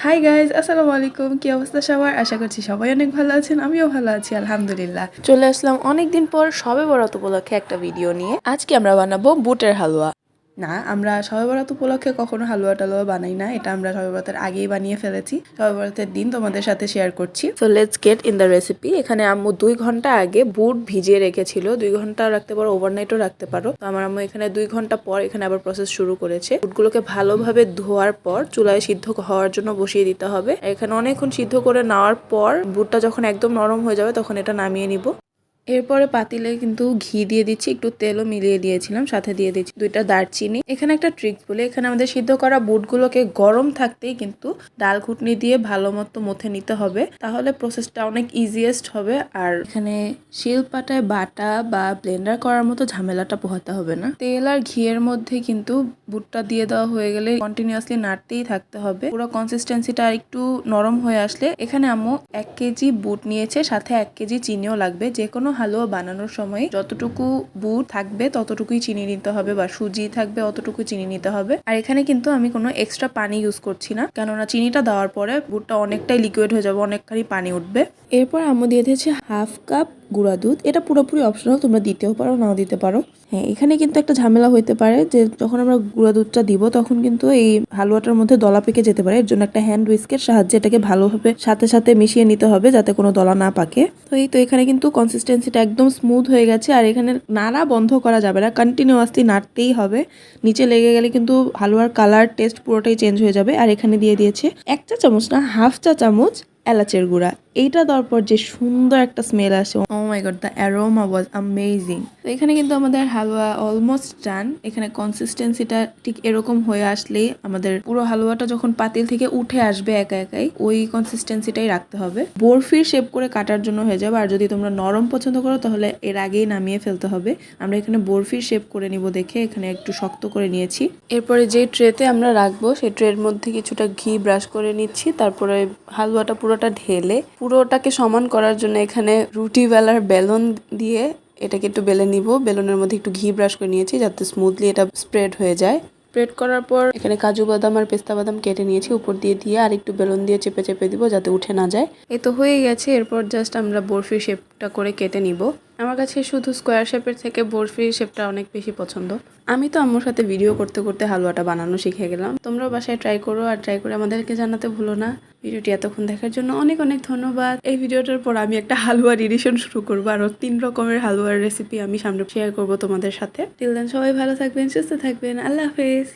Hi guys, আসসালামু আলাইকুম। কি অবস্থা সবার? আশা করছি সবাই অনেক ভালো আছেন। আমিও ভালো আছি, আলহামদুলিল্লাহ। চলে আসলাম অনেকদিন পর শবে বরাত উপলক্ষে একটা ভিডিও নিয়ে। আজকে আমরা বানাবো বুটের হালুয়া। না, আমরা শবে বরাত উপলক্ষে কখনো হালুয়া টালুয়া বানাই না। এটা আমরা শবে বরাতের আগেই বানিয়ে ফেলেছি। শবে বরাতের দিন তোমাদের সাথে শেয়ার করছি। So let's get in the recipe. এখানে আম্মু 2 ঘন্টা আগে বুট ভিজিয়ে রেখেছিল। 2 ঘন্টা রাখতে পারো, ওভারনাইটও রাখতে পারো। তো আমার আম্মু এখানে 2 ঘন্টা পর এখানে আবার প্রসেস শুরু করেছে। বুটগুলোকে ভালোভাবে ধোয়ার পর চুলায় সিদ্ধ হওয়ার জন্য বসিয়ে দিতে হবে। এখানে অনেকক্ষণ সিদ্ধ করে নেওয়ার পর বুটটা যখন একদম নরম হয়ে যাবে তখন এটা নামিয়ে নিব। এরপরে পাতিলে কিন্তু ঘি দিয়ে দিচ্ছি, একটু তেলও মিলিয়ে দিয়েছিলাম, সাথে দিয়ে দিচ্ছি 2টা দারচিনি। এখানে একটা ট্রিক্স বলে, এখানে আমাদের সিদ্ধ করা বুটগুলোকে গরম থাকতেই কিন্তু ডাল ঘুটনি দিয়ে ভালো মতো মথে নিতে হবে, তাহলে প্রসেসটা অনেক ইজিয়েস্ট হবে। আর এখানে শিলপাটায় বাটা বা ব্লেন্ডার করার মতো ঝামেলাটা পোহাতে হবে না। তেল আর ঘিয়ের মধ্যে কিন্তু বুটটা দিয়ে দেওয়া হয়ে গেলে কন্টিনিউয়াসলি নাড়তেই থাকতে হবে। পুরো কনসিস্টেন্সিটা একটু নরম হয়ে আসলে, এখানে আম্মু 1 কেজি বুট নিয়েছে, সাথে 1 কেজি চিনিও লাগবে। যে কোনো হালুয়া বানানোর সময় যতটুকু বুট থাকবে ততটুকুই চিনি নিতে হবে, বা সুজি থাকবে অতটুকু চিনি নিতে হবে। আর এখানে কিন্তু আমি কোনো এক্সট্রা পানি ইউজ করছি না, কেননা চিনিটা দেওয়ার পরে বুটটা অনেকটাই লিকুইড হয়ে যাবে, অনেকখানি পানি উঠবে। এরপর আম্মু দিয়ে দিয়েছে 1/2 কাপ গুঁড়া দুধ। এটা পুরোপুরি অপশনাল, তোমরা দিতেও পারো নাও দিতে পারো। হ্যাঁ, এখানে কিন্তু একটা ঝামেলা হইতে পারে যে যখন আমরা গুঁড়া দুধটা দিব তখন কিন্তু এই হালুয়াটার মধ্যে দলা পেকে যেতে পারে। এর জন্য একটা হ্যান্ড হুইস্কের সাহায্যে এটাকে ভালোভাবে সাথে সাথে মিশিয়ে নিতে হবে যাতে কোনো দলা না পাকে। তো এখানে কিন্তু কনসিস্টেন্সিটা একদম স্মুথ হয়ে গেছে। আর এখানে নাড়া বন্ধ করা যাবে না, কন্টিনিউয়াসলি নাড়তেই হবে। নিচে লেগে গেলে কিন্তু হালুয়ার কালার টেস্ট পুরোটাই চেঞ্জ হয়ে যাবে। আর এখানে দিয়ে দিয়েছে 1 চা চামচ না, 1/2 চা চামচ এলাচের গুঁড়া। এইটা দেওয়ার পর যে সুন্দর একটা স্মেল আসে, oh my god, the aroma was amazing. তো এখানে কিন্তু আমাদের হালুয়া অলমোস্ট ডান। এখানে কনসিস্টেন্সিটা ঠিক এরকম হয়ে আসলেই আমাদের পুরো হালুয়াটা যখন পাতিল থেকে উঠে আসবে একা একাই, ওই কনসিস্টেন্সিটাই রাখতে হবে। বরফির শেপ করে কাটার জন্য হয়ে যাবে। আর যদি তোমরা নরম পছন্দ করো তাহলে এর আগেই নামিয়ে ফেলতে হবে। আমরা এখানে বরফির শেপ করে নিব দেখে এখানে একটু শক্ত করে নিয়েছি। এরপরে যে ট্রেতে আমরা রাখবো সেই ট্রের মধ্যে কিছুটা ঘি ব্রাশ করে নিচ্ছি। তারপরে হালুয়াটা পুরোটা ঢেলে পুরোটাকে সমান করার জন্য এখানে রুটি বেলার বেলন দিয়ে এটাকে একটু বেলে নিব। বেলনের মধ্যে একটু ঘি ব্রাশ করে নিয়েছি যাতে স্মুথলি এটা স্প্রেড হয়ে যায়। স্প্রেড করার পর এখানে কাজু বাদাম আর পেস্তা বাদাম কেটে নিয়েছি, উপর দিয়ে আর একটু বেলুন দিয়ে চেপে চেপে দিব যাতে উঠে না যায়। এই তো হয়ে গেছে। এরপর জাস্ট আমরা বরফি শেপটা করে কেটে নিব। আমার কাছে শুধু স্কোয়ার শেপের থেকে বরফি শেপটা অনেক বেশি পছন্দ। আমি তো আম্মুর সাথে ভিডিও করতে করতে হালুয়াটা বানানো শিখে গেলাম। তোমরাও বাসায় ট্রাই করো, আর ট্রাই করে আমাদেরকে জানাতে ভুলো না। ভিডিওটি এতক্ষণ দেখার জন্য অনেক অনেক ধন্যবাদ। এই ভিডিওটার পর আমি একটা হালুয়া রিডিশন শুরু করবো, আরো 3 রকমের হালুয়ার রেসিপি আমি সামনে শেয়ার করবো তোমাদের সাথে। টিল দেন সবাই ভালো থাকবেন, সুস্থ থাকবেন। আল্লাহ হাফেজ।